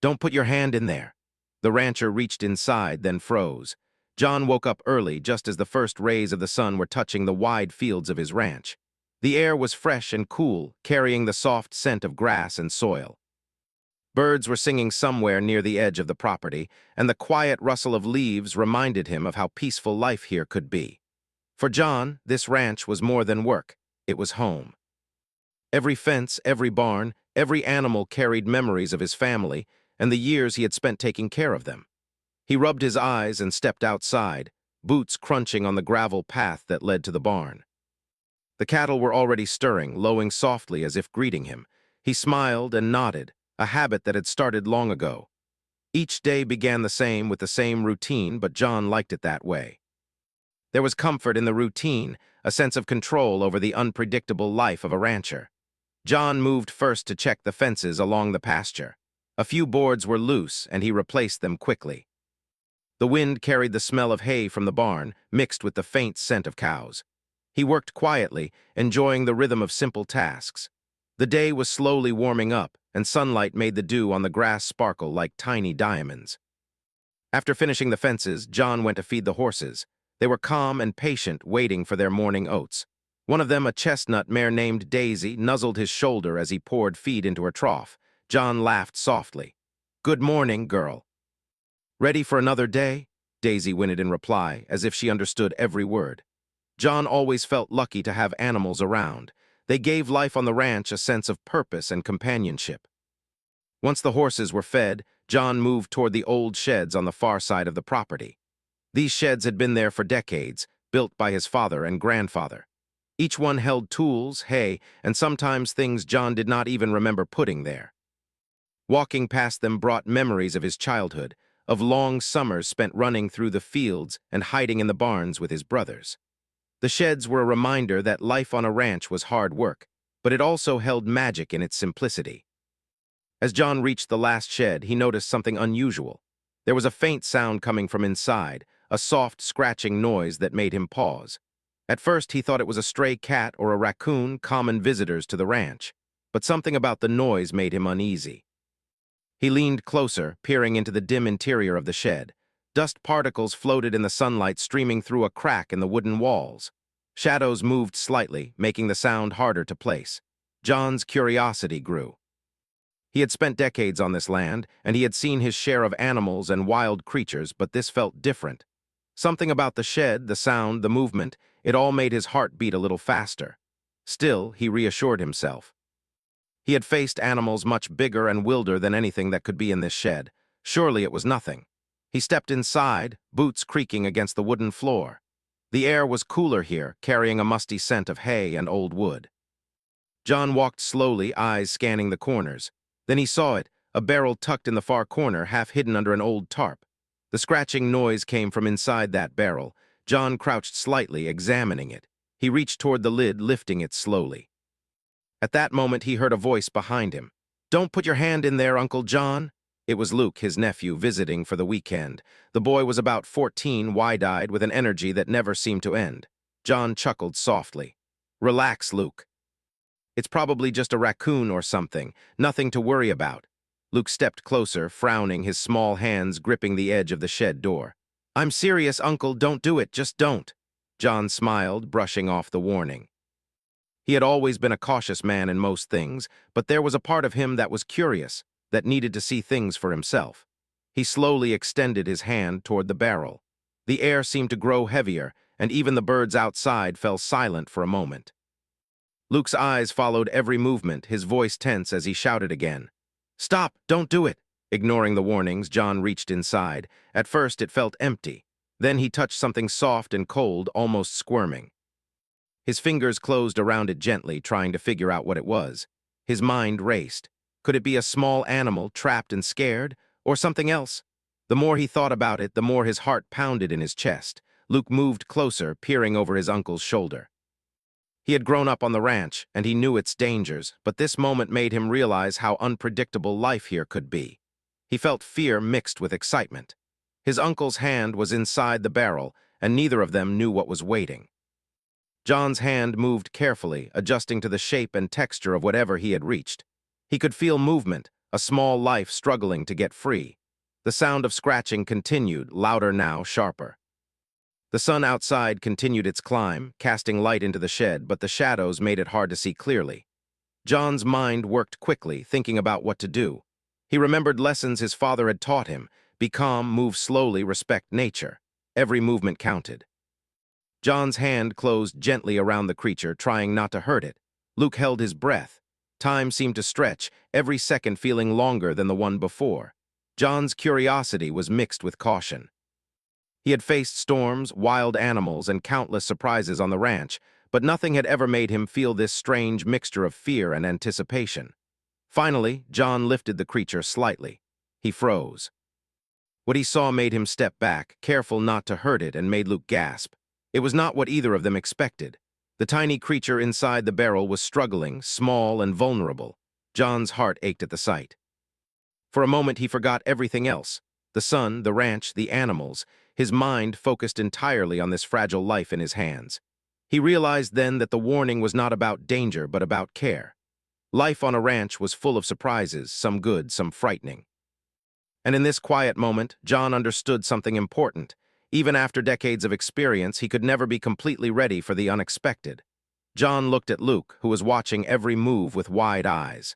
Don't put your hand in there. The rancher reached inside, then froze. John woke up early just as the first rays of the sun were touching the wide fields of his ranch. The air was fresh and cool, carrying the soft scent of grass and soil. Birds were singing somewhere near the edge of the property, and the quiet rustle of leaves reminded him of how peaceful life here could be. For John, this ranch was more than work. It was home. Every fence, every barn, every animal carried memories of his family and the years he had spent taking care of them. He rubbed his eyes and stepped outside, boots crunching on the gravel path that led to the barn. The cattle were already stirring, lowing softly as if greeting him. He smiled and nodded, a habit that had started long ago. Each day began the same with the same routine, but John liked it that way. There was comfort in the routine, a sense of control over the unpredictable life of a rancher. John moved first to check the fences along the pasture. A few boards were loose, and he replaced them quickly. The wind carried the smell of hay from the barn, mixed with the faint scent of cows. He worked quietly, enjoying the rhythm of simple tasks. The day was slowly warming up, and sunlight made the dew on the grass sparkle like tiny diamonds. After finishing the fences, John went to feed the horses. They were calm and patient, waiting for their morning oats. One of them, a chestnut mare named Daisy, nuzzled his shoulder as he poured feed into her trough. John laughed softly. "Good morning, girl." "Ready for another day?" Daisy whinnied in reply, as if she understood every word. John always felt lucky to have animals around. They gave life on the ranch a sense of purpose and companionship. Once the horses were fed, John moved toward the old sheds on the far side of the property. These sheds had been there for decades, built by his father and grandfather. Each one held tools, hay, and sometimes things John did not even remember putting there. Walking past them brought memories of his childhood, of long summers spent running through the fields and hiding in the barns with his brothers. The sheds were a reminder that life on a ranch was hard work, but it also held magic in its simplicity. As John reached the last shed, he noticed something unusual. There was a faint sound coming from inside, a soft, scratching noise that made him pause. At first, he thought it was a stray cat or a raccoon, common visitors to the ranch, but something about the noise made him uneasy. He leaned closer, peering into the dim interior of the shed. Dust particles floated in the sunlight, streaming through a crack in the wooden walls. Shadows moved slightly, making the sound harder to place. John's curiosity grew. He had spent decades on this land, and he had seen his share of animals and wild creatures, but this felt different. Something about the shed, the sound, the movement, it all made his heart beat a little faster. Still, he reassured himself. He had faced animals much bigger and wilder than anything that could be in this shed. Surely it was nothing. He stepped inside, boots creaking against the wooden floor. The air was cooler here, carrying a musty scent of hay and old wood. John walked slowly, eyes scanning the corners. Then he saw it, a barrel tucked in the far corner, half hidden under an old tarp. The scratching noise came from inside that barrel. John crouched slightly, examining it. He reached toward the lid, lifting it slowly. At that moment, he heard a voice behind him. "Don't put your hand in there, Uncle John." It was Luke, his nephew, visiting for the weekend. The boy was about 14, wide-eyed, with an energy that never seemed to end. John chuckled softly. "Relax, Luke. It's probably just a raccoon or something. Nothing to worry about." Luke stepped closer, frowning, his small hands gripping the edge of the shed door. "I'm serious, Uncle. Don't do it. Just don't." John smiled, brushing off the warning. He had always been a cautious man in most things, but there was a part of him that was curious, that needed to see things for himself. He slowly extended his hand toward the barrel. The air seemed to grow heavier, and even the birds outside fell silent for a moment. Luke's eyes followed every movement, his voice tense as he shouted again. "Stop! Don't do it!" Ignoring the warnings, John reached inside. At first, it felt empty. Then he touched something soft and cold, almost squirming. His fingers closed around it gently, trying to figure out what it was. His mind raced. Could it be a small animal, trapped and scared? Or something else? The more he thought about it, the more his heart pounded in his chest. Luke moved closer, peering over his uncle's shoulder. He had grown up on the ranch, and he knew its dangers, but this moment made him realize how unpredictable life here could be. He felt fear mixed with excitement. His uncle's hand was inside the barrel, and neither of them knew what was waiting. John's hand moved carefully, adjusting to the shape and texture of whatever he had reached. He could feel movement, a small life struggling to get free. The sound of scratching continued, louder now, sharper. The sun outside continued its climb, casting light into the shed, but the shadows made it hard to see clearly. John's mind worked quickly, thinking about what to do. He remembered lessons his father had taught him: be calm, move slowly, respect nature. Every movement counted. John's hand closed gently around the creature, trying not to hurt it. Luke held his breath. Time seemed to stretch, every second feeling longer than the one before. John's curiosity was mixed with caution. He had faced storms, wild animals, and countless surprises on the ranch, but nothing had ever made him feel this strange mixture of fear and anticipation. Finally, John lifted the creature slightly. He froze. What he saw made him step back, careful not to hurt it, and made Luke gasp. It was not what either of them expected. The tiny creature inside the barrel was struggling, small and vulnerable. John's heart ached at the sight. For a moment he forgot everything else: the sun, the ranch, the animals. His mind focused entirely on this fragile life in his hands. He realized then that the warning was not about danger, but about care. Life on a ranch was full of surprises, some good, some frightening. And in this quiet moment, John understood something important. Even after decades of experience, he could never be completely ready for the unexpected. John looked at Luke, who was watching every move with wide eyes.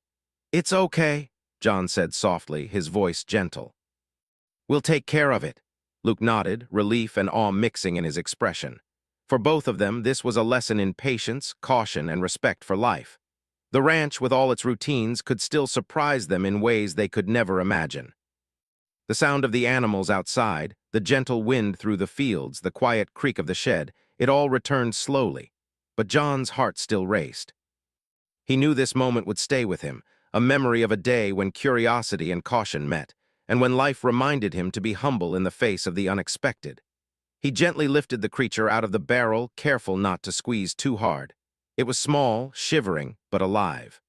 "It's okay," John said softly, his voice gentle. "We'll take care of it." Luke nodded, relief and awe mixing in his expression. For both of them, this was a lesson in patience, caution, and respect for life. The ranch, with all its routines, could still surprise them in ways they could never imagine. The sound of the animals outside, the gentle wind through the fields, the quiet creak of the shed, it all returned slowly. But John's heart still raced. He knew this moment would stay with him, a memory of a day when curiosity and caution met, and when life reminded him to be humble in the face of the unexpected. He gently lifted the creature out of the barrel, careful not to squeeze too hard. It was small, shivering, but alive.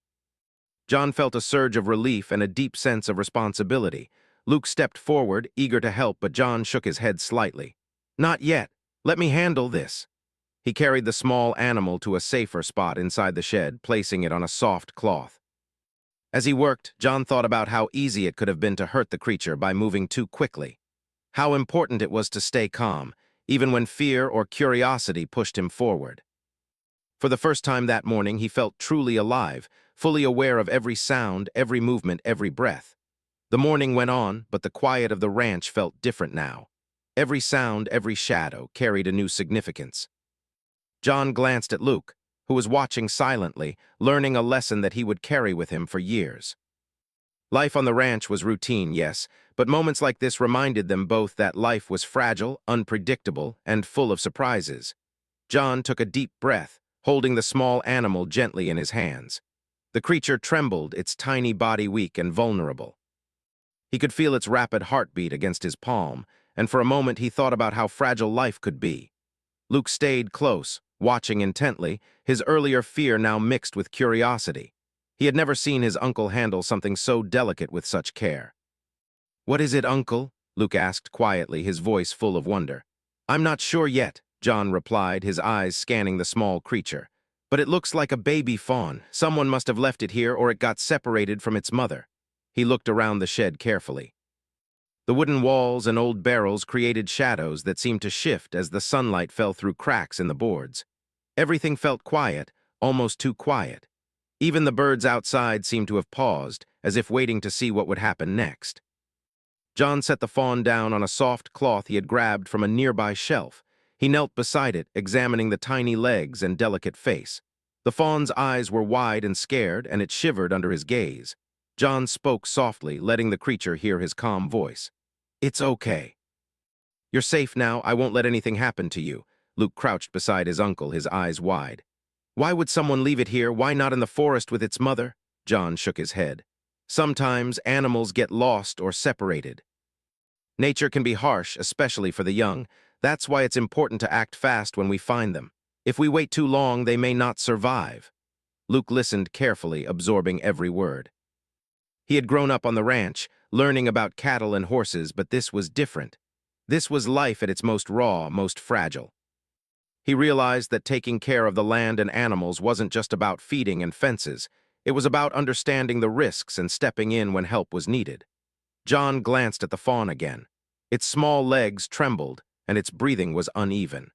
John felt a surge of relief and a deep sense of responsibility. Luke stepped forward, eager to help, but John shook his head slightly. "Not yet. Let me handle this." He carried the small animal to a safer spot inside the shed, placing it on a soft cloth. As he worked, John thought about how easy it could have been to hurt the creature by moving too quickly. How important it was to stay calm, even when fear or curiosity pushed him forward. For the first time that morning, he felt truly alive, fully aware of every sound, every movement, every breath. The morning went on, but the quiet of the ranch felt different now. Every sound, every shadow, carried a new significance. John glanced at Luke, who was watching silently, learning a lesson that he would carry with him for years. Life on the ranch was routine, yes, but moments like this reminded them both that life was fragile, unpredictable, and full of surprises. John took a deep breath, holding the small animal gently in his hands. The creature trembled, its tiny body weak and vulnerable. He could feel its rapid heartbeat against his palm, and for a moment he thought about how fragile life could be. Luke stayed close, watching intently, his earlier fear now mixed with curiosity. He had never seen his uncle handle something so delicate with such care. "What is it, Uncle?" Luke asked quietly, his voice full of wonder. "I'm not sure yet," John replied, his eyes scanning the small creature. "But it looks like a baby fawn. Someone must have left it here, or it got separated from its mother." He looked around the shed carefully. The wooden walls and old barrels created shadows that seemed to shift as the sunlight fell through cracks in the boards. Everything felt quiet, almost too quiet. Even the birds outside seemed to have paused, as if waiting to see what would happen next. John set the fawn down on a soft cloth he had grabbed from a nearby shelf. He knelt beside it, examining the tiny legs and delicate face. The fawn's eyes were wide and scared, and it shivered under his gaze. John spoke softly, letting the creature hear his calm voice. "It's okay. You're safe now. I won't let anything happen to you." Luke crouched beside his uncle, his eyes wide. "Why would someone leave it here? Why not in the forest with its mother?" John shook his head. "Sometimes animals get lost or separated. Nature can be harsh, especially for the young. That's why it's important to act fast when we find them. If we wait too long, they may not survive." Luke listened carefully, absorbing every word. He had grown up on the ranch, learning about cattle and horses, but this was different. This was life at its most raw, most fragile. He realized that taking care of the land and animals wasn't just about feeding and fences. It was about understanding the risks and stepping in when help was needed. John glanced at the fawn again. Its small legs trembled, and its breathing was uneven.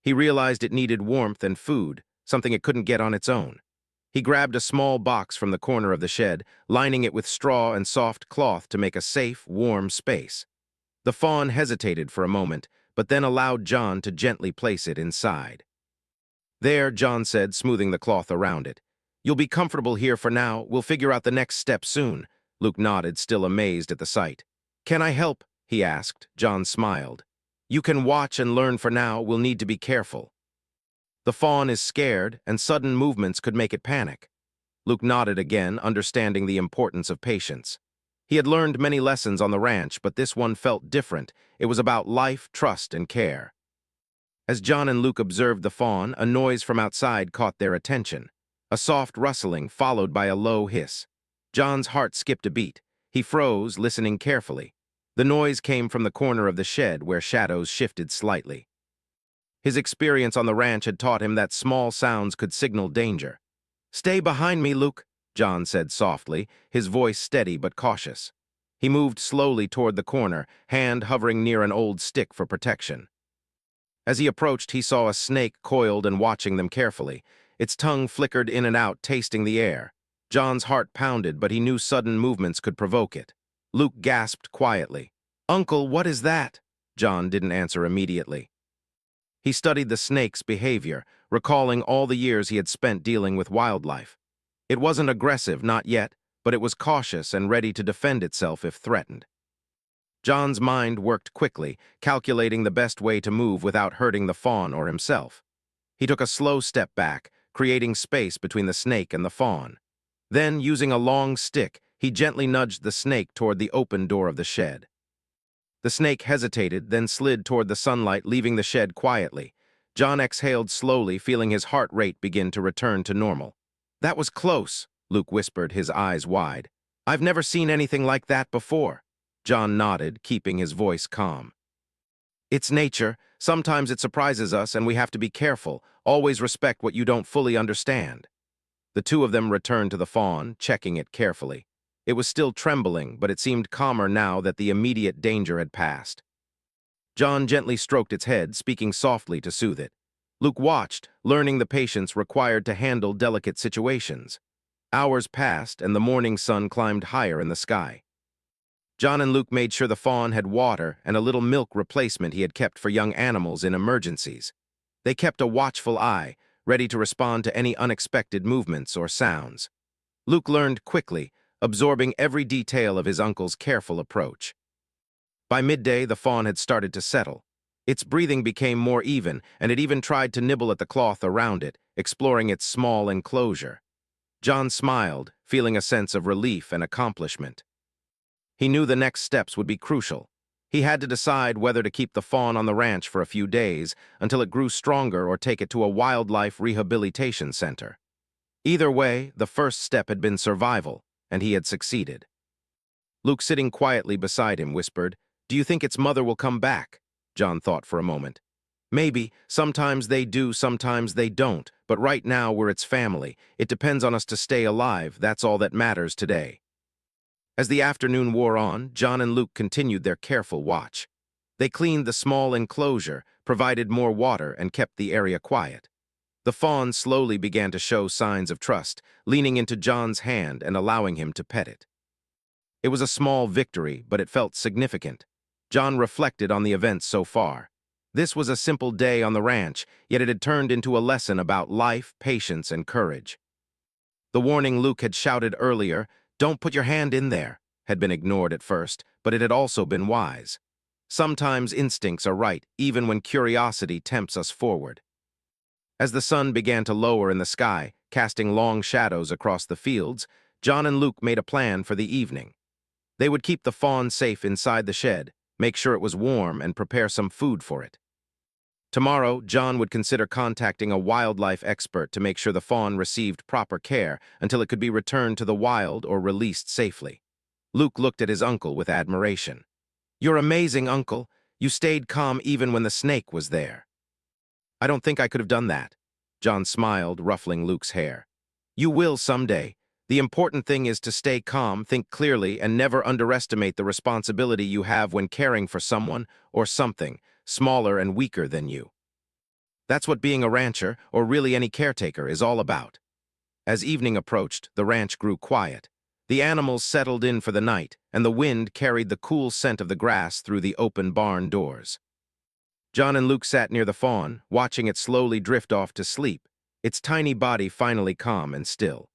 He realized it needed warmth and food, something it couldn't get on its own. He grabbed a small box from the corner of the shed, lining it with straw and soft cloth to make a safe, warm space. The fawn hesitated for a moment, but then allowed John to gently place it inside. "There," John said, smoothing the cloth around it. "You'll be comfortable here for now. We'll figure out the next step soon." Luke nodded, still amazed at the sight. "Can I help?" he asked. John smiled. "You can watch and learn for now. We'll need to be careful." The fawn is scared, and sudden movements could make it panic. Luke nodded again, understanding the importance of patience. He had learned many lessons on the ranch, but this one felt different. It was about life, trust, and care. As John and Luke observed the fawn, a noise from outside caught their attention. A soft rustling, followed by a low hiss. John's heart skipped a beat. He froze, listening carefully. The noise came from the corner of the shed, where shadows shifted slightly. His experience on the ranch had taught him that small sounds could signal danger. "Stay behind me, Luke," John said softly, his voice steady but cautious. He moved slowly toward the corner, hand hovering near an old stick for protection. As he approached, he saw a snake coiled and watching them carefully. Its tongue flickered in and out, tasting the air. John's heart pounded, but he knew sudden movements could provoke it. Luke gasped quietly. "Uncle, what is that?" John didn't answer immediately. He studied the snake's behavior, recalling all the years he had spent dealing with wildlife. It wasn't aggressive, not yet, but it was cautious and ready to defend itself if threatened. John's mind worked quickly, calculating the best way to move without hurting the fawn or himself. He took a slow step back, creating space between the snake and the fawn. Then, using a long stick, he gently nudged the snake toward the open door of the shed. The snake hesitated, then slid toward the sunlight, leaving the shed quietly. John exhaled slowly, feeling his heart rate begin to return to normal. "That was close," Luke whispered, his eyes wide. "I've never seen anything like that before." John nodded, keeping his voice calm. "It's nature. Sometimes it surprises us, and we have to be careful. Always respect what you don't fully understand." The two of them returned to the fawn, checking it carefully. It was still trembling, but it seemed calmer now that the immediate danger had passed. John gently stroked its head, speaking softly to soothe it. Luke watched, learning the patience required to handle delicate situations. Hours passed, and the morning sun climbed higher in the sky. John and Luke made sure the fawn had water and a little milk replacement he had kept for young animals in emergencies. They kept a watchful eye, ready to respond to any unexpected movements or sounds. Luke learned quickly, absorbing every detail of his uncle's careful approach. By midday, the fawn had started to settle. Its breathing became more even, and it even tried to nibble at the cloth around it, exploring its small enclosure. John smiled, feeling a sense of relief and accomplishment. He knew the next steps would be crucial. He had to decide whether to keep the fawn on the ranch for a few days until it grew stronger or take it to a wildlife rehabilitation center. Either way, the first step had been survival, and he had succeeded. Luke, sitting quietly beside him, whispered, "Do you think its mother will come back?" John thought for a moment. "Maybe. Sometimes they do, sometimes they don't. But right now, we're its family. It depends on us to stay alive. That's all that matters today." As the afternoon wore on, John and Luke continued their careful watch. They cleaned the small enclosure, provided more water, and kept the area quiet. The fawn slowly began to show signs of trust, leaning into John's hand and allowing him to pet it. It was a small victory, but it felt significant. John reflected on the events so far. This was a simple day on the ranch, yet it had turned into a lesson about life, patience, and courage. The warning Luke had shouted earlier, "Don't put your hand in there," had been ignored at first, but it had also been wise. Sometimes instincts are right, even when curiosity tempts us forward. As the sun began to lower in the sky, casting long shadows across the fields, John and Luke made a plan for the evening. They would keep the fawn safe inside the shed, make sure it was warm, and prepare some food for it. Tomorrow, John would consider contacting a wildlife expert to make sure the fawn received proper care until it could be returned to the wild or released safely. Luke looked at his uncle with admiration. "You're amazing, Uncle. You stayed calm even when the snake was there." "I don't think I could have done that." John smiled, ruffling Luke's hair. You will someday. The important thing is to stay calm, think clearly, and never underestimate the responsibility you have when caring for someone or something smaller and weaker than you. That's what being a rancher, or really any caretaker, is all about. As evening approached, the ranch grew quiet. The animals settled in for the night, and the wind carried the cool scent of the grass through the open barn doors. John and Luke sat near the fawn, watching it slowly drift off to sleep, its tiny body finally calm and still.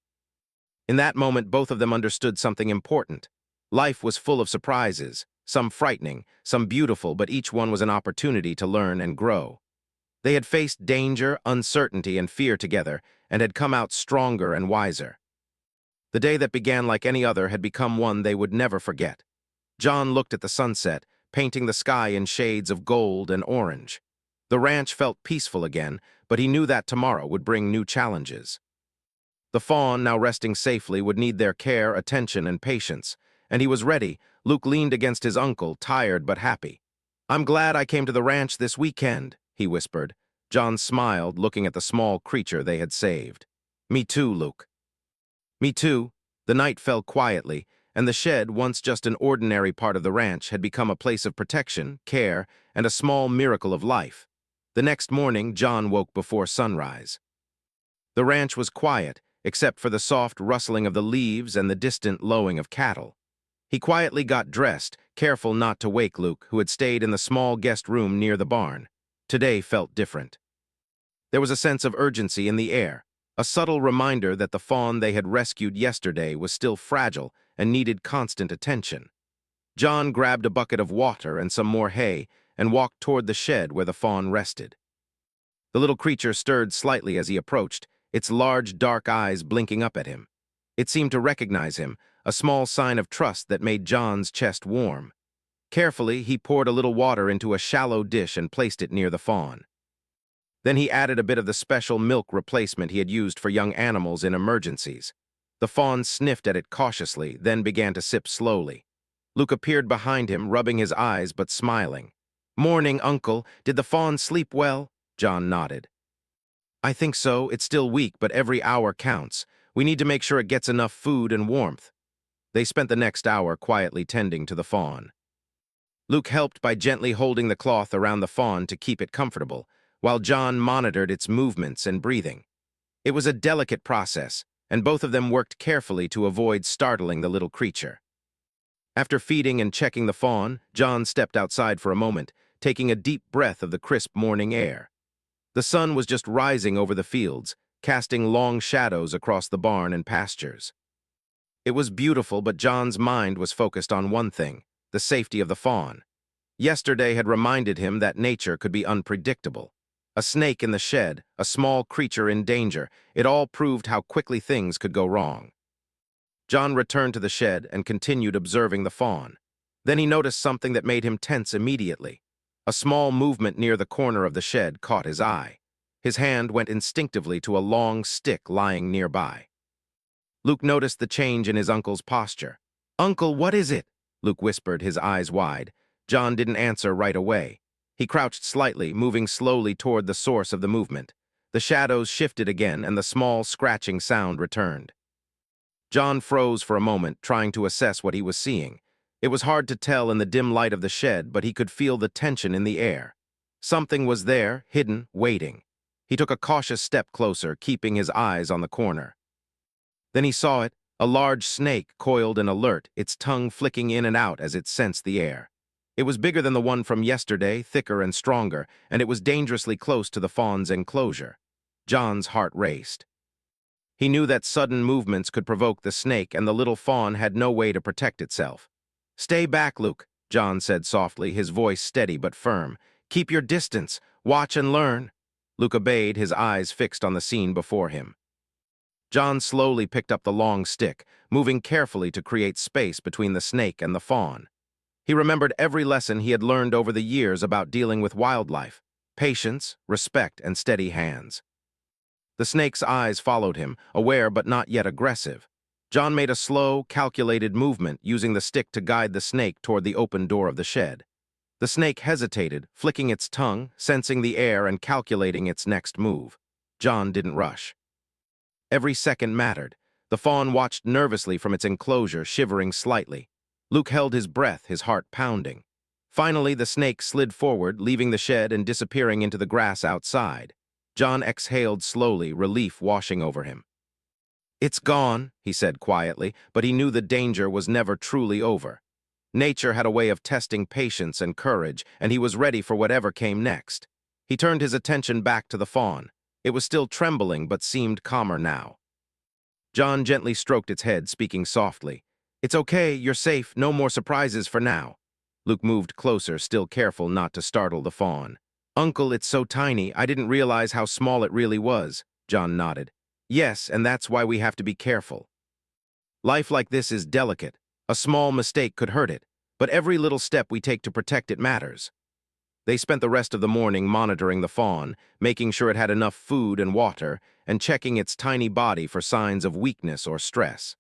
In that moment, both of them understood something important. Life was full of surprises, some frightening, some beautiful, but each one was an opportunity to learn and grow. They had faced danger, uncertainty, and fear together, and had come out stronger and wiser. The day that began like any other had become one they would never forget. John looked at the sunset, painting the sky in shades of gold and orange. The ranch felt peaceful again, but he knew that tomorrow would bring new challenges. The fawn, now resting safely, would need their care, attention, and patience, and he was ready. Luke leaned against his uncle, tired but happy. "I'm glad I came to the ranch this weekend," he whispered. John smiled, looking at the small creature they had saved. "Me too, Luke." "Me too." The night fell quietly, and the shed, once just an ordinary part of the ranch, had become a place of protection, care, and a small miracle of life. The next morning, John woke before sunrise. The ranch was quiet, except for the soft rustling of the leaves and the distant lowing of cattle. He quietly got dressed, careful not to wake Luke, who had stayed in the small guest room near the barn. Today felt different. There was a sense of urgency in the air, a subtle reminder that the fawn they had rescued yesterday was still fragile and needed constant attention. John grabbed a bucket of water and some more hay and walked toward the shed where the fawn rested. The little creature stirred slightly as he approached, its large, dark eyes blinking up at him. It seemed to recognize him, a small sign of trust that made John's chest warm. Carefully, he poured a little water into a shallow dish and placed it near the fawn. Then he added a bit of the special milk replacement he had used for young animals in emergencies. The fawn sniffed at it cautiously, then began to sip slowly. Luke appeared behind him, rubbing his eyes but smiling. "Morning, Uncle. Did the fawn sleep well?" John nodded. "I think so. It's still weak, but every hour counts. We need to make sure it gets enough food and warmth." They spent the next hour quietly tending to the fawn. Luke helped by gently holding the cloth around the fawn to keep it comfortable, while John monitored its movements and breathing. It was a delicate process, and both of them worked carefully to avoid startling the little creature. After feeding and checking the fawn, John stepped outside for a moment, taking a deep breath of the crisp morning air. The sun was just rising over the fields, casting long shadows across the barn and pastures. It was beautiful, but John's mind was focused on one thing: the safety of the fawn. Yesterday had reminded him that nature could be unpredictable. A snake in the shed, a small creature in danger, it all proved how quickly things could go wrong. John returned to the shed and continued observing the fawn. Then he noticed something that made him tense immediately. A small movement near the corner of the shed caught his eye. His hand went instinctively to a long stick lying nearby. Luke noticed the change in his uncle's posture. "Uncle, what is it?" Luke whispered, his eyes wide. John didn't answer right away. He crouched slightly, moving slowly toward the source of the movement. The shadows shifted again, and the small scratching sound returned. John froze for a moment, trying to assess what he was seeing. It was hard to tell in the dim light of the shed, but he could feel the tension in the air. Something was there, hidden, waiting. He took a cautious step closer, keeping his eyes on the corner. Then he saw it, a large snake coiled and alert, its tongue flicking in and out as it sensed the air. It was bigger than the one from yesterday, thicker and stronger, and it was dangerously close to the fawn's enclosure. John's heart raced. He knew that sudden movements could provoke the snake, and the little fawn had no way to protect itself. "Stay back, Luke," John said softly, his voice steady but firm. "Keep your distance. Watch and learn." Luke obeyed, his eyes fixed on the scene before him. John slowly picked up the long stick, moving carefully to create space between the snake and the fawn. He remembered every lesson he had learned over the years about dealing with wildlife: patience, respect, and steady hands. The snake's eyes followed him, aware but not yet aggressive. John made a slow, calculated movement, using the stick to guide the snake toward the open door of the shed. The snake hesitated, flicking its tongue, sensing the air and calculating its next move. John didn't rush. Every second mattered. The fawn watched nervously from its enclosure, shivering slightly. Luke held his breath, his heart pounding. Finally, the snake slid forward, leaving the shed and disappearing into the grass outside. John exhaled slowly, relief washing over him. "It's gone," he said quietly, but he knew the danger was never truly over. Nature had a way of testing patience and courage, and he was ready for whatever came next. He turned his attention back to the fawn. It was still trembling, but seemed calmer now. John gently stroked its head, speaking softly. "It's okay, you're safe, no more surprises for now." Luke moved closer, still careful not to startle the fawn. "Uncle, it's so tiny, I didn't realize how small it really was," John nodded. "Yes, and that's why we have to be careful. Life like this is delicate. A small mistake could hurt it, but every little step we take to protect it matters." They spent the rest of the morning monitoring the fawn, making sure it had enough food and water, and checking its tiny body for signs of weakness or stress.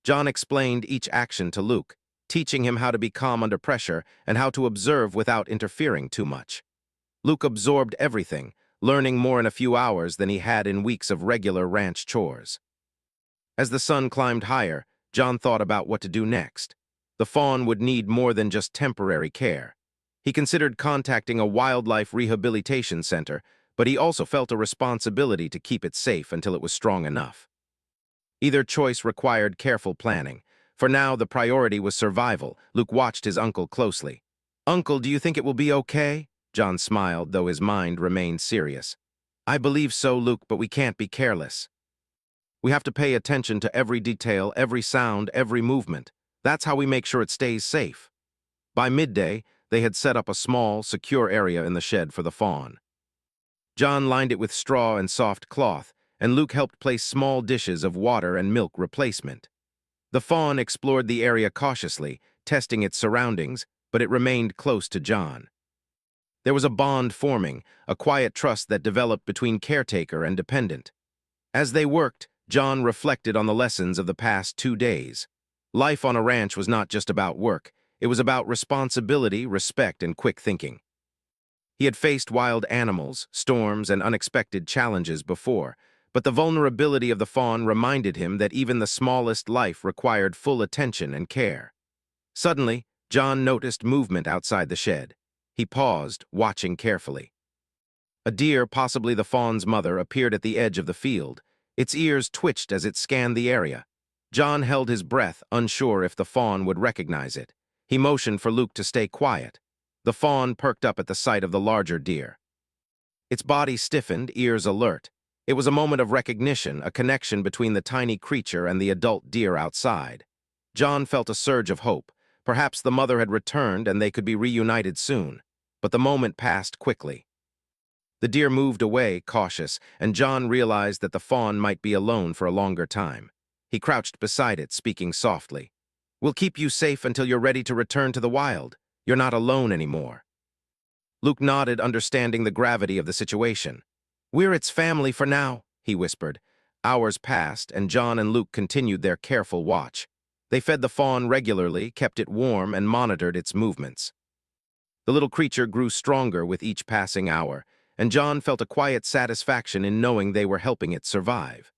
John explained each action to Luke, teaching him how to be calm under pressure and how to observe without interfering too much. Luke absorbed everything, learning more in a few hours than he had in weeks of regular ranch chores. As the sun climbed higher, John thought about what to do next. The fawn would need more than just temporary care. He considered contacting a wildlife rehabilitation center, but he also felt a responsibility to keep it safe until it was strong enough. Either choice required careful planning. For now, the priority was survival. Luke watched his uncle closely. "Uncle, do you think it will be okay?" John smiled, though his mind remained serious. "I believe so, Luke, but we can't be careless. We have to pay attention to every detail, every sound, every movement. That's how we make sure it stays safe." By midday, they had set up a small, secure area in the shed for the fawn. John lined it with straw and soft cloth, and Luke helped place small dishes of water and milk replacement. The fawn explored the area cautiously, testing its surroundings, but it remained close to John. There was a bond forming, a quiet trust that developed between caretaker and dependent. As they worked, John reflected on the lessons of the past 2 days. Life on a ranch was not just about work. It was about responsibility, respect, and quick thinking. He had faced wild animals, storms, and unexpected challenges before, but the vulnerability of the fawn reminded him that even the smallest life required full attention and care. Suddenly, John noticed movement outside the shed. He paused, watching carefully. A deer, possibly the fawn's mother, appeared at the edge of the field. Its ears twitched as it scanned the area. John held his breath, unsure if the fawn would recognize it. He motioned for Luke to stay quiet. The fawn perked up at the sight of the larger deer. Its body stiffened, ears alert. It was a moment of recognition, a connection between the tiny creature and the adult deer outside. John felt a surge of hope. Perhaps the mother had returned and they could be reunited soon. But the moment passed quickly. The deer moved away, cautious, and John realized that the fawn might be alone for a longer time. He crouched beside it, speaking softly. "We'll keep you safe until you're ready to return to the wild. You're not alone anymore." Luke nodded, understanding the gravity of the situation. "We're its family for now," he whispered. Hours passed, and John and Luke continued their careful watch. They fed the fawn regularly, kept it warm, and monitored its movements. The little creature grew stronger with each passing hour, and John felt a quiet satisfaction in knowing they were helping it survive.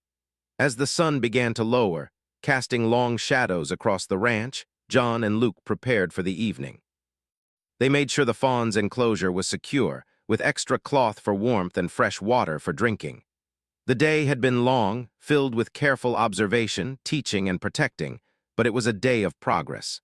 As the sun began to lower, casting long shadows across the ranch, John and Luke prepared for the evening. They made sure the fawn's enclosure was secure, with extra cloth for warmth and fresh water for drinking. The day had been long, filled with careful observation, teaching, and protecting, but it was a day of progress.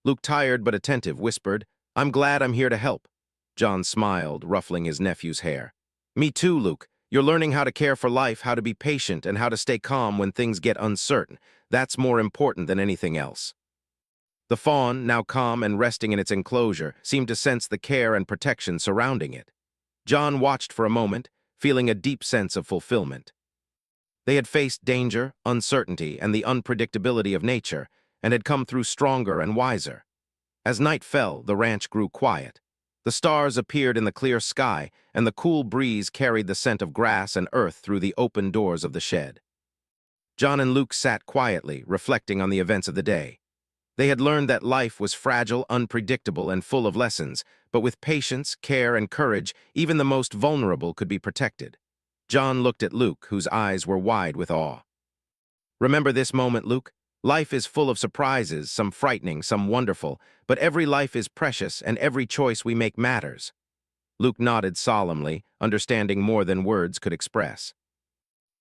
Luke, tired but attentive, whispered, "I'm glad I'm here to help." John smiled, ruffling his nephew's hair. "Me too, Luke. You're learning how to care for life, how to be patient, and how to stay calm when things get uncertain. That's more important than anything else." The fawn, now calm and resting in its enclosure, seemed to sense the care and protection surrounding it. John watched for a moment, feeling a deep sense of fulfillment. They had faced danger, uncertainty, and the unpredictability of nature, and had come through stronger and wiser. As night fell, the ranch grew quiet. The stars appeared in the clear sky, and the cool breeze carried the scent of grass and earth through the open doors of the shed. John and Luke sat quietly, reflecting on the events of the day. They had learned that life was fragile, unpredictable, and full of lessons, but with patience, care, and courage, even the most vulnerable could be protected. John looked at Luke, whose eyes were wide with awe. Remember this moment, Luke? Life is full of surprises, some frightening, some wonderful, but every life is precious and every choice we make matters. Luke nodded solemnly, understanding more than words could express.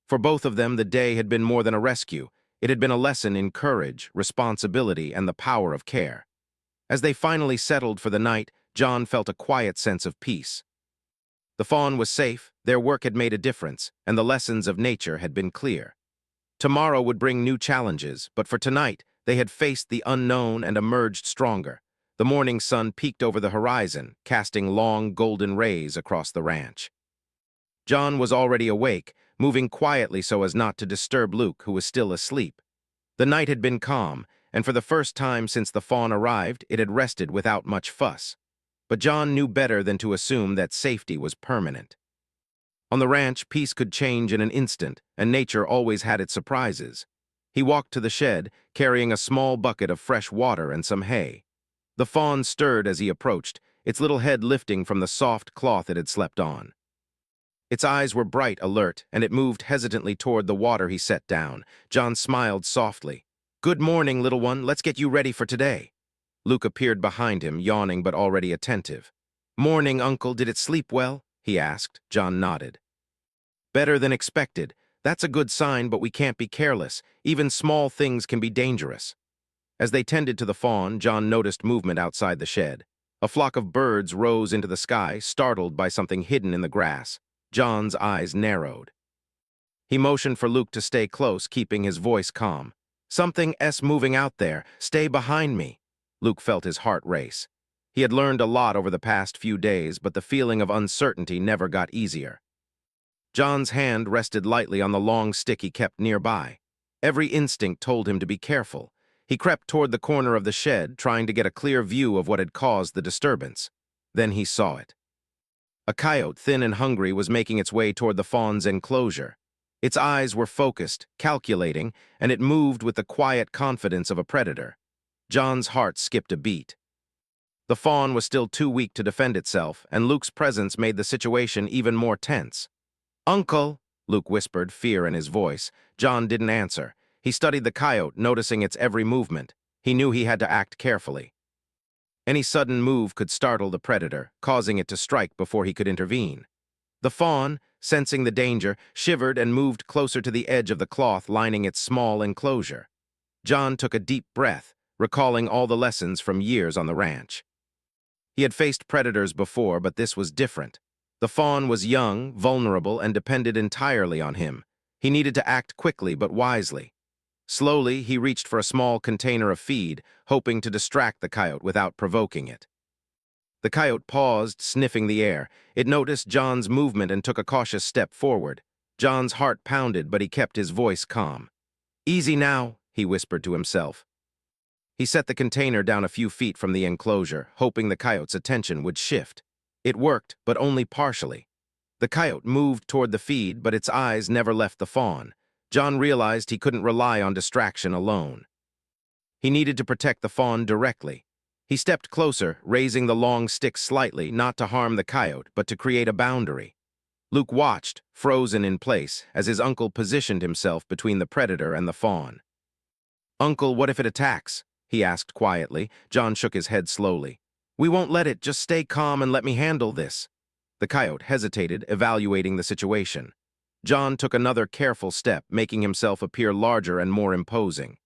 For both of them, the day had been more than a rescue. It had been a lesson in courage, responsibility, and the power of care. As they finally settled for the night, John felt a quiet sense of peace. The fawn was safe, their work had made a difference, and the lessons of nature had been clear. Tomorrow would bring new challenges, but for tonight, they had faced the unknown and emerged stronger. The morning sun peeked over the horizon, casting long, golden rays across the ranch. John was already awake, moving quietly so as not to disturb Luke, who was still asleep. The night had been calm, and for the first time since the fawn arrived, it had rested without much fuss. But John knew better than to assume that safety was permanent. On the ranch, peace could change in an instant, and nature always had its surprises. He walked to the shed, carrying a small bucket of fresh water and some hay. The fawn stirred as he approached, its little head lifting from the soft cloth it had slept on. Its eyes were bright, alert, and it moved hesitantly toward the water he set down. John smiled softly. "Good morning, little one. Let's get you ready for today." Luke appeared behind him, yawning but already attentive. "Morning, Uncle. Did it sleep well?" he asked. John nodded. "Better than expected. That's a good sign, but we can't be careless. Even small things can be dangerous." As they tended to the fawn, John noticed movement outside the shed. A flock of birds rose into the sky, startled by something hidden in the grass. John's eyes narrowed. He motioned for Luke to stay close, keeping his voice calm. "Something's moving out there. Stay behind me." Luke felt his heart race. He had learned a lot over the past few days, but the feeling of uncertainty never got easier. John's hand rested lightly on the long stick he kept nearby. Every instinct told him to be careful. He crept toward the corner of the shed, trying to get a clear view of what had caused the disturbance. Then he saw it. A coyote, thin and hungry, was making its way toward the fawn's enclosure. Its eyes were focused, calculating, and it moved with the quiet confidence of a predator. John's heart skipped a beat. The fawn was still too weak to defend itself, and Luke's presence made the situation even more tense. "Uncle," Luke whispered, fear in his voice. John didn't answer. He studied the coyote, noticing its every movement. He knew he had to act carefully. Any sudden move could startle the predator, causing it to strike before he could intervene. The fawn, sensing the danger, shivered and moved closer to the edge of the cloth lining its small enclosure. John took a deep breath, recalling all the lessons from years on the ranch. He had faced predators before, but this was different. The fawn was young, vulnerable, and depended entirely on him. He needed to act quickly but wisely. Slowly, he reached for a small container of feed, hoping to distract the coyote without provoking it. The coyote paused, sniffing the air. It noticed John's movement and took a cautious step forward. John's heart pounded, but he kept his voice calm. "Easy now," he whispered to himself. He set the container down a few feet from the enclosure, hoping the coyote's attention would shift. It worked, but only partially. The coyote moved toward the feed, but its eyes never left the fawn. John realized he couldn't rely on distraction alone. He needed to protect the fawn directly. He stepped closer, raising the long stick slightly, not to harm the coyote, but to create a boundary. Luke watched, frozen in place, as his uncle positioned himself between the predator and the fawn. "Uncle, what if it attacks?" he asked quietly. John shook his head slowly. "We won't let it. Just stay calm and let me handle this." The coyote hesitated, evaluating the situation. John took another careful step, making himself appear larger and more imposing.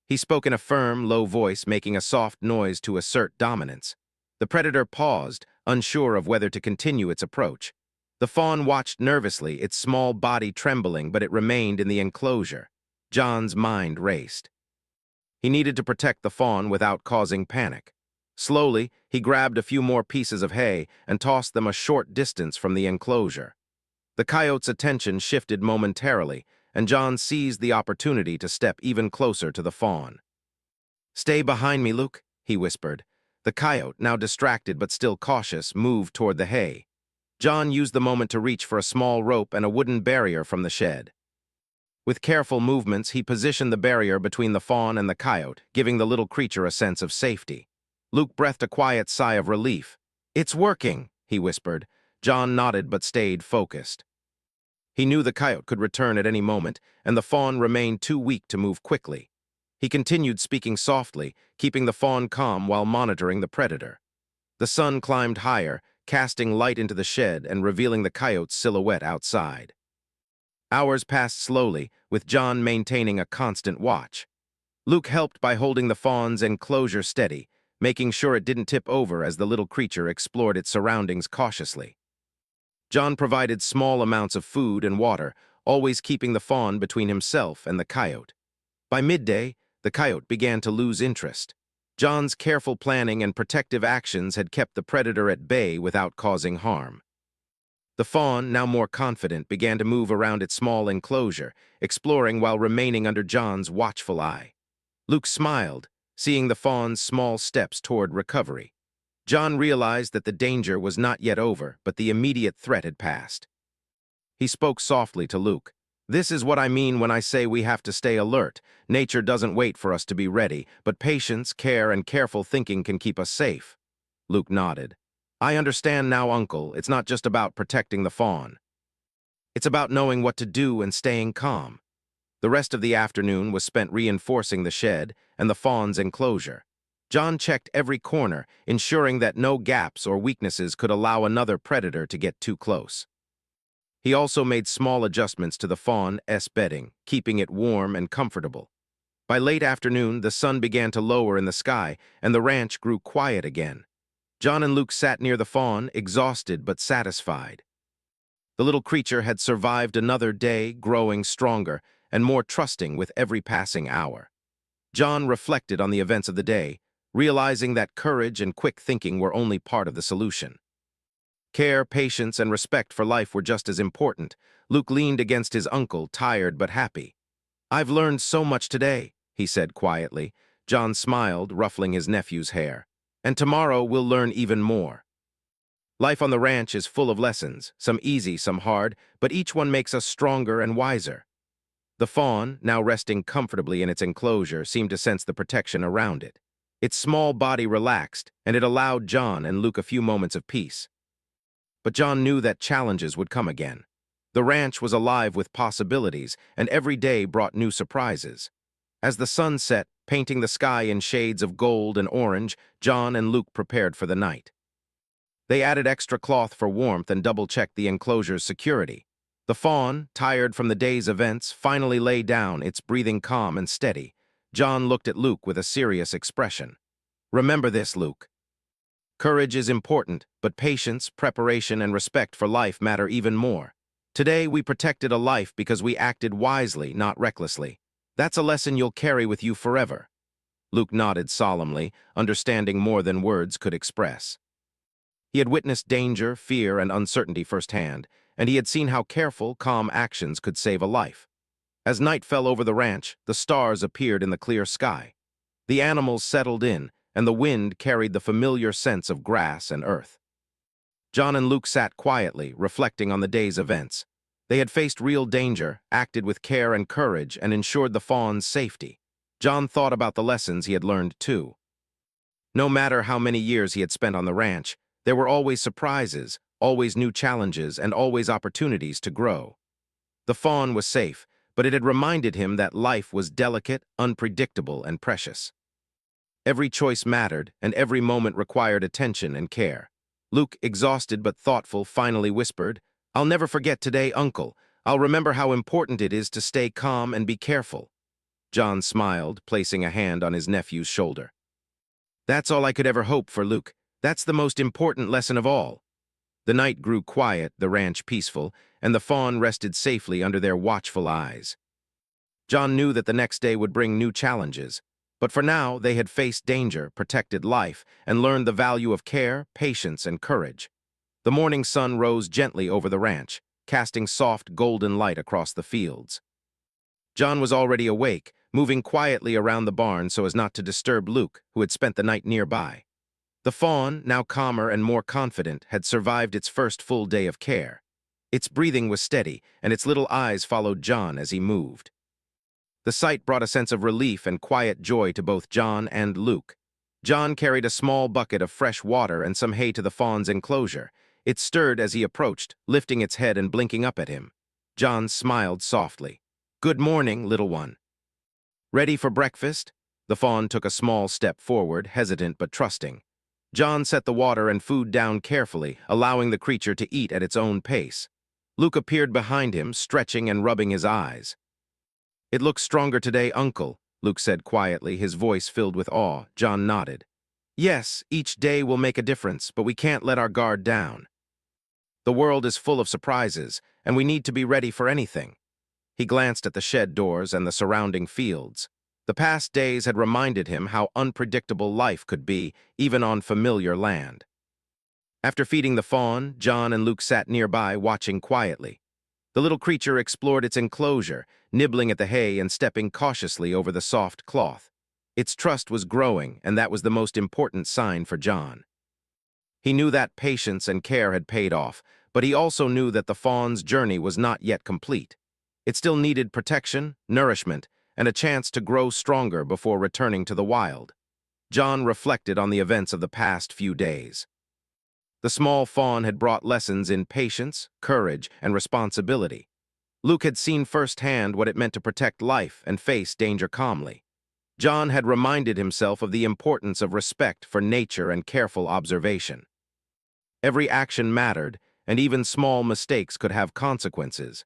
He spoke in a firm, low voice, making a soft noise to assert dominance. The predator paused, unsure of whether to continue its approach. The fawn watched nervously, its small body trembling, but it remained in the enclosure. John's mind raced. He needed to protect the fawn without causing panic. Slowly, he grabbed a few more pieces of hay and tossed them a short distance from the enclosure. The coyote's attention shifted momentarily, and John seized the opportunity to step even closer to the fawn. "Stay behind me, Luke," he whispered. The coyote, now distracted but still cautious, moved toward the hay. John used the moment to reach for a small rope and a wooden barrier from the shed. With careful movements, he positioned the barrier between the fawn and the coyote, giving the little creature a sense of safety. Luke breathed a quiet sigh of relief. "It's working," he whispered. John nodded but stayed focused. He knew the coyote could return at any moment, and the fawn remained too weak to move quickly. He continued speaking softly, keeping the fawn calm while monitoring the predator. The sun climbed higher, casting light into the shed and revealing the coyote's silhouette outside. Hours passed slowly, with John maintaining a constant watch. Luke helped by holding the fawn's enclosure steady, making sure it didn't tip over as the little creature explored its surroundings cautiously. John provided small amounts of food and water, always keeping the fawn between himself and the coyote. By midday, the coyote began to lose interest. John's careful planning and protective actions had kept the predator at bay without causing harm. The fawn, now more confident, began to move around its small enclosure, exploring while remaining under John's watchful eye. Luke smiled, seeing the fawn's small steps toward recovery. John realized that the danger was not yet over, but the immediate threat had passed. He spoke softly to Luke. "This is what I mean when I say we have to stay alert. Nature doesn't wait for us to be ready, but patience, care, and careful thinking can keep us safe." Luke nodded. "I understand now, Uncle. It's not just about protecting the fawn. It's about knowing what to do and staying calm." The rest of the afternoon was spent reinforcing the shed and the fawn's enclosure. John checked every corner, ensuring that no gaps or weaknesses could allow another predator to get too close. He also made small adjustments to the fawn's bedding, keeping it warm and comfortable. By late afternoon, the sun began to lower in the sky, and the ranch grew quiet again. John and Luke sat near the fawn, exhausted but satisfied. The little creature had survived another day, growing stronger and more trusting with every passing hour. John reflected on the events of the day, realizing that courage and quick thinking were only part of the solution. Care, patience, and respect for life were just as important. Luke leaned against his uncle, tired but happy. "I've learned so much today," he said quietly. John smiled, ruffling his nephew's hair. "And tomorrow we'll learn even more." Life on the ranch is full of lessons, some easy, some hard, but each one makes us stronger and wiser. The fawn, now resting comfortably in its enclosure, seemed to sense the protection around it. Its small body relaxed, and it allowed John and Luke a few moments of peace. But John knew that challenges would come again. The ranch was alive with possibilities, and every day brought new surprises. As the sun set, painting the sky in shades of gold and orange, John and Luke prepared for the night. They added extra cloth for warmth and double-checked the enclosure's security. The fawn, tired from the day's events, finally lay down, its breathing calm and steady. John looked at Luke with a serious expression. "Remember this, Luke. Courage is important, but patience, preparation, and respect for life matter even more. Today, we protected a life because we acted wisely, not recklessly. That's a lesson you'll carry with you forever." Luke nodded solemnly, understanding more than words could express. He had witnessed danger, fear, and uncertainty firsthand, and he had seen how careful, calm actions could save a life. As night fell over the ranch, the stars appeared in the clear sky. The animals settled in, and the wind carried the familiar scents of grass and earth. John and Luke sat quietly, reflecting on the day's events. They had faced real danger, acted with care and courage, and ensured the fawn's safety. John thought about the lessons he had learned, too. No matter how many years he had spent on the ranch, there were always surprises, always new challenges, and always opportunities to grow. The fawn was safe, but it had reminded him that life was delicate, unpredictable, and precious. Every choice mattered, and every moment required attention and care. Luke, exhausted but thoughtful, finally whispered, "I'll never forget today, Uncle. I'll remember how important it is to stay calm and be careful." John smiled, placing a hand on his nephew's shoulder. "That's all I could ever hope for, Luke. That's the most important lesson of all." The night grew quiet, the ranch peaceful, and the fawn rested safely under their watchful eyes. John knew that the next day would bring new challenges, but for now they had faced danger, protected life, and learned the value of care, patience, and courage. The morning sun rose gently over the ranch, casting soft golden light across the fields. John was already awake, moving quietly around the barn so as not to disturb Luke, who had spent the night nearby. The fawn, now calmer and more confident, had survived its first full day of care. Its breathing was steady, and its little eyes followed John as he moved. The sight brought a sense of relief and quiet joy to both John and Luke. John carried a small bucket of fresh water and some hay to the fawn's enclosure. It stirred as he approached, lifting its head and blinking up at him. John smiled softly. "Good morning, little one. Ready for breakfast?" The fawn took a small step forward, hesitant but trusting. John set the water and food down carefully, allowing the creature to eat at its own pace. Luke appeared behind him, stretching and rubbing his eyes. "It looks stronger today, Uncle," Luke said quietly, his voice filled with awe. John nodded. "Yes, each day will make a difference, but we can't let our guard down. The world is full of surprises, and we need to be ready for anything." He glanced at the shed doors and the surrounding fields. The past days had reminded him how unpredictable life could be, even on familiar land. After feeding the fawn, John and Luke sat nearby, watching quietly. The little creature explored its enclosure, nibbling at the hay and stepping cautiously over the soft cloth. Its trust was growing, and that was the most important sign for John. He knew that patience and care had paid off, but he also knew that the fawn's journey was not yet complete. It still needed protection, nourishment, and a chance to grow stronger before returning to the wild. John reflected on the events of the past few days. The small fawn had brought lessons in patience, courage, and responsibility. Luke had seen firsthand what it meant to protect life and face danger calmly. John had reminded himself of the importance of respect for nature and careful observation. Every action mattered, and even small mistakes could have consequences.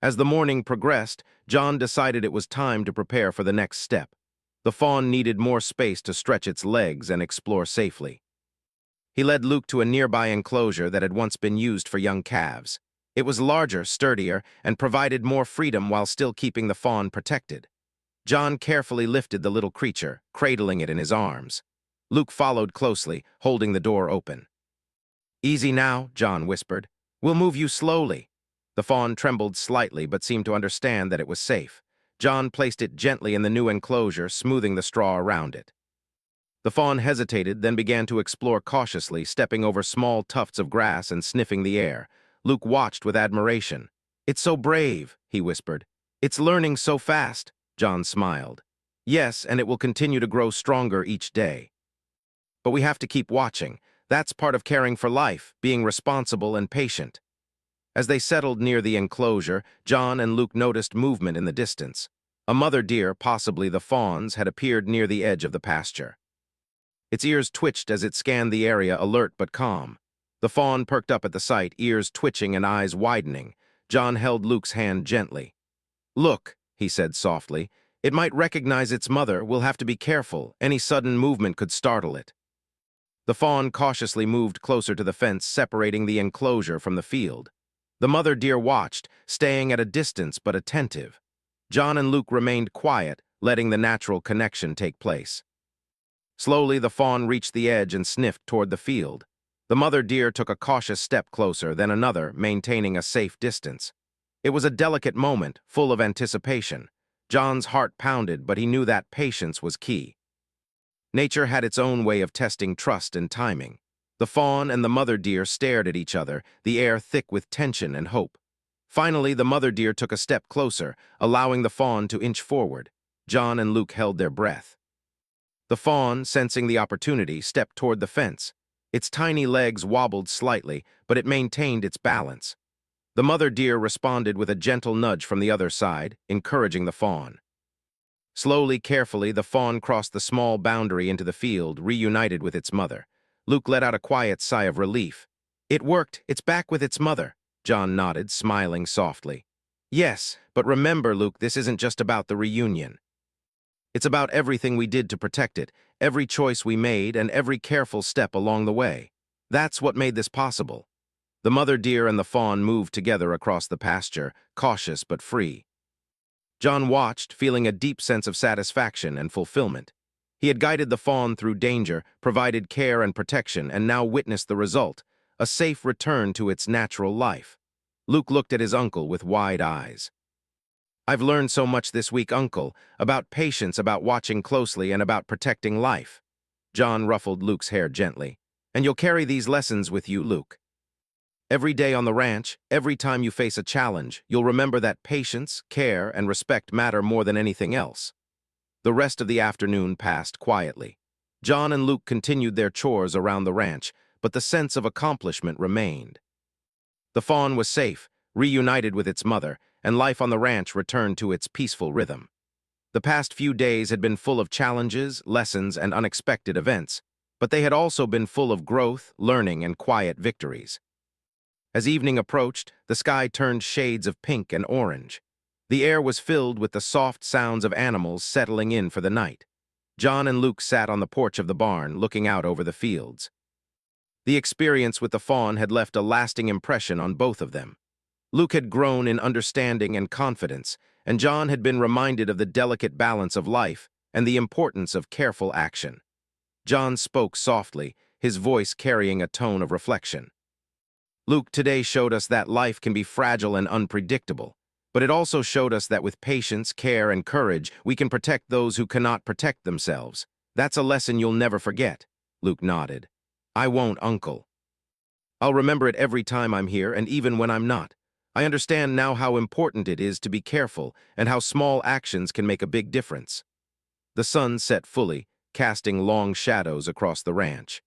As the morning progressed, John decided it was time to prepare for the next step. The fawn needed more space to stretch its legs and explore safely. He led Luke to a nearby enclosure that had once been used for young calves. It was larger, sturdier, and provided more freedom while still keeping the fawn protected. John carefully lifted the little creature, cradling it in his arms. Luke followed closely, holding the door open. "Easy now," John whispered. "We'll move you slowly." The fawn trembled slightly but seemed to understand that it was safe. John placed it gently in the new enclosure, smoothing the straw around it. The fawn hesitated, then began to explore cautiously, stepping over small tufts of grass and sniffing the air. Luke watched with admiration. "It's so brave," he whispered. "It's learning so fast." John smiled. "Yes, and it will continue to grow stronger each day. But we have to keep watching. That's part of caring for life, being responsible and patient." As they settled near the enclosure, John and Luke noticed movement in the distance. A mother deer, possibly the fawn's, had appeared near the edge of the pasture. Its ears twitched as it scanned the area, alert but calm. The fawn perked up at the sight, ears twitching and eyes widening. John held Luke's hand gently. "Look," he said softly. "It might recognize its mother. We'll have to be careful. Any sudden movement could startle it." The fawn cautiously moved closer to the fence, separating the enclosure from the field. The mother deer watched, staying at a distance but attentive. John and Luke remained quiet, letting the natural connection take place. Slowly, the fawn reached the edge and sniffed toward the field. The mother deer took a cautious step closer, then another, maintaining a safe distance. It was a delicate moment, full of anticipation. John's heart pounded, but he knew that patience was key. Nature had its own way of testing trust and timing. The fawn and the mother deer stared at each other, the air thick with tension and hope. Finally, the mother deer took a step closer, allowing the fawn to inch forward. John and Luke held their breath. The fawn, sensing the opportunity, stepped toward the fence. Its tiny legs wobbled slightly, but it maintained its balance. The mother deer responded with a gentle nudge from the other side, encouraging the fawn. Slowly, carefully, the fawn crossed the small boundary into the field, reunited with its mother. Luke let out a quiet sigh of relief. "It worked. It's back with its mother." John nodded, smiling softly. "Yes, but remember, Luke, this isn't just about the reunion. It's about everything we did to protect it, every choice we made, and every careful step along the way. That's what made this possible." The mother deer and the fawn moved together across the pasture, cautious but free. John watched, feeling a deep sense of satisfaction and fulfillment. He had guided the fawn through danger, provided care and protection, and now witnessed the result, a safe return to its natural life. Luke looked at his uncle with wide eyes. "I've learned so much this week, Uncle, about patience, about watching closely, and about protecting life." John ruffled Luke's hair gently. "And you'll carry these lessons with you, Luke. Every day on the ranch, every time you face a challenge, you'll remember that patience, care, and respect matter more than anything else." The rest of the afternoon passed quietly. John and Luke continued their chores around the ranch, but the sense of accomplishment remained. The fawn was safe, reunited with its mother, and life on the ranch returned to its peaceful rhythm. The past few days had been full of challenges, lessons, and unexpected events, but they had also been full of growth, learning, and quiet victories. As evening approached, the sky turned shades of pink and orange. The air was filled with the soft sounds of animals settling in for the night. John and Luke sat on the porch of the barn, looking out over the fields. The experience with the fawn had left a lasting impression on both of them. Luke had grown in understanding and confidence, and John had been reminded of the delicate balance of life and the importance of careful action. John spoke softly, his voice carrying a tone of reflection. Luke today showed us that life can be fragile and unpredictable, but it also showed us that with patience, care, and courage, we can protect those who cannot protect themselves. That's a lesson you'll never forget. Luke nodded. I won't, Uncle. I'll remember it every time I'm here and even when I'm not. I understand now how important it is to be careful and how small actions can make a big difference. The sun set fully, casting long shadows across the ranch.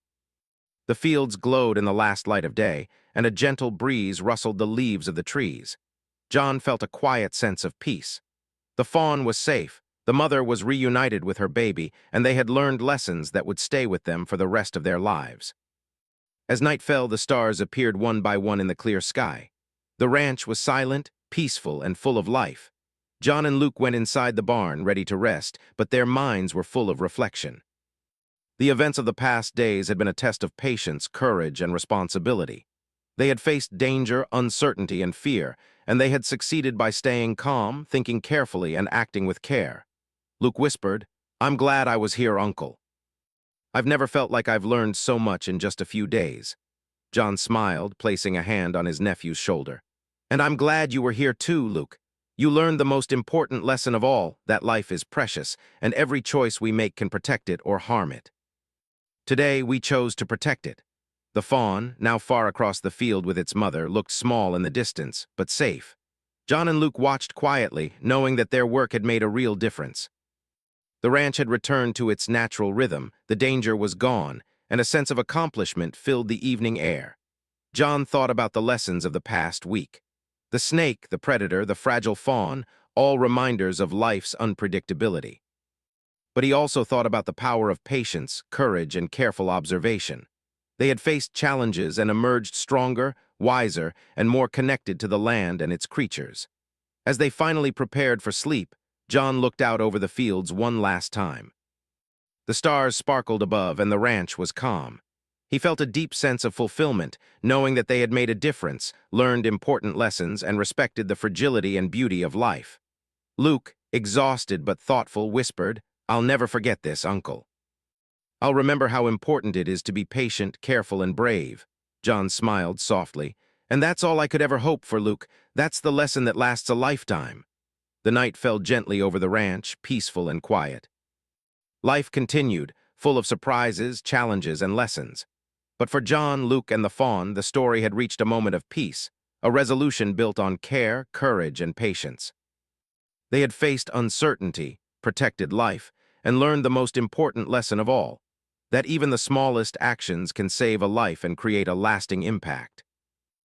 The fields glowed in the last light of day, and a gentle breeze rustled the leaves of the trees. John felt a quiet sense of peace. The fawn was safe, the mother was reunited with her baby, and they had learned lessons that would stay with them for the rest of their lives. As night fell, the stars appeared one by one in the clear sky. The ranch was silent, peaceful, and full of life. John and Luke went inside the barn, ready to rest, but their minds were full of reflection. The events of the past days had been a test of patience, courage, and responsibility. They had faced danger, uncertainty, and fear, and they had succeeded by staying calm, thinking carefully, and acting with care. Luke whispered, I'm glad I was here, Uncle. I've never felt like I've learned so much in just a few days. John smiled, placing a hand on his nephew's shoulder. And I'm glad you were here too, Luke. You learned the most important lesson of all, that life is precious, and every choice we make can protect it or harm it. Today, we chose to protect it. The fawn, now far across the field with its mother, looked small in the distance, but safe. John and Luke watched quietly, knowing that their work had made a real difference. The ranch had returned to its natural rhythm, the danger was gone, and a sense of accomplishment filled the evening air. John thought about the lessons of the past week. The snake, the predator, the fragile fawn, all reminders of life's unpredictability. But he also thought about the power of patience, courage, and careful observation. They had faced challenges and emerged stronger, wiser, and more connected to the land and its creatures. As they finally prepared for sleep, John looked out over the fields one last time. The stars sparkled above and the ranch was calm. He felt a deep sense of fulfillment, knowing that they had made a difference, learned important lessons, and respected the fragility and beauty of life. Luke, exhausted but thoughtful, whispered, I'll never forget this, Uncle. I'll remember how important it is to be patient, careful, and brave. John smiled softly. And that's all I could ever hope for, Luke. That's the lesson that lasts a lifetime. The night fell gently over the ranch, peaceful and quiet. Life continued, full of surprises, challenges, and lessons. But for John, Luke, and the fawn, the story had reached a moment of peace, a resolution built on care, courage, and patience. They had faced uncertainty, protected life, and learned the most important lesson of all, that even the smallest actions can save a life and create a lasting impact.